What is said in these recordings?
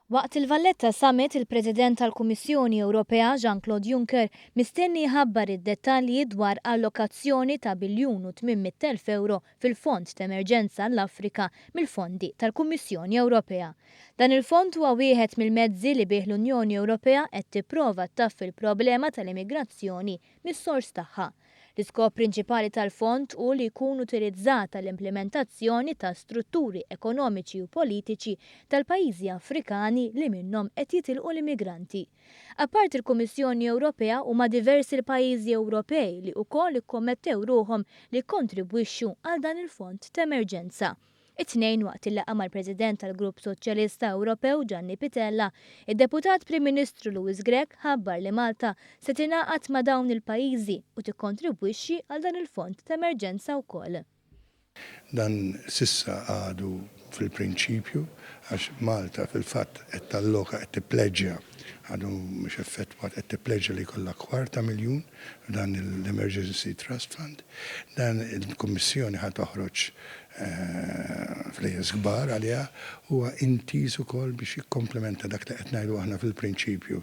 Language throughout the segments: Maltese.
Waqt il-Valletta Summit, il-President tal-Kummissjoni Ewropea Jean-Claude Juncker mistenni ħabbar id-dettalji dwar allokazzjoni ta' €1,800,000 fil-Fond ta' Emerġenza l-Afrika mill-fondi tal-Kummissjoni Ewropea. Dan il-fond huwa wieħed mill-mezzi li bih l-Unjoni Ewropea qed tipprova taffi l-problema tal-immigrazzjoni mis-sors tagħha. L-iskop prinċipali tal-fond hu li jkun utilizzata l-implementazzjoni ta' strutturi ekonomiċi u politiċi tal-pajjiżi Afrikani li minnhom qed jitilqu l-immigranti. Apart il-Kummissjoni Ewropea huma diversi l-pajjiżi Ewropej li wkoll ikkommettew ruhom li jkontribwixxu għal dan il-fond ta' emerġenza. It-tnejn waqt il-laqgħa mal-President tal-Grupp Soċjalista Ewropew Gianni Pittella, id-Deputat Prim Ministru Louis Grech ħabbar li Malta se tingħaqad ma' dawn il-pajjiżi u tikkontribwixxi għal dan il-fond ta' emerġenza wkoll. Dan sissa għadu fil-prinċipju għax Malta fil-fatt qed talloka qed tippleġġja għadu mhux effettwat qed tippleġġja li jkollha $250,000 dan l-Emergency Trust Fund. Dan il-Kummissjoni ħad toħroġ flejjes kbar għaliha huwa intis ukoll biex jikkomplementa dak li qed ngħidu aħna fil-prinċipju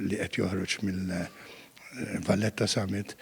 li qed joħroġ mill-Valletta Summit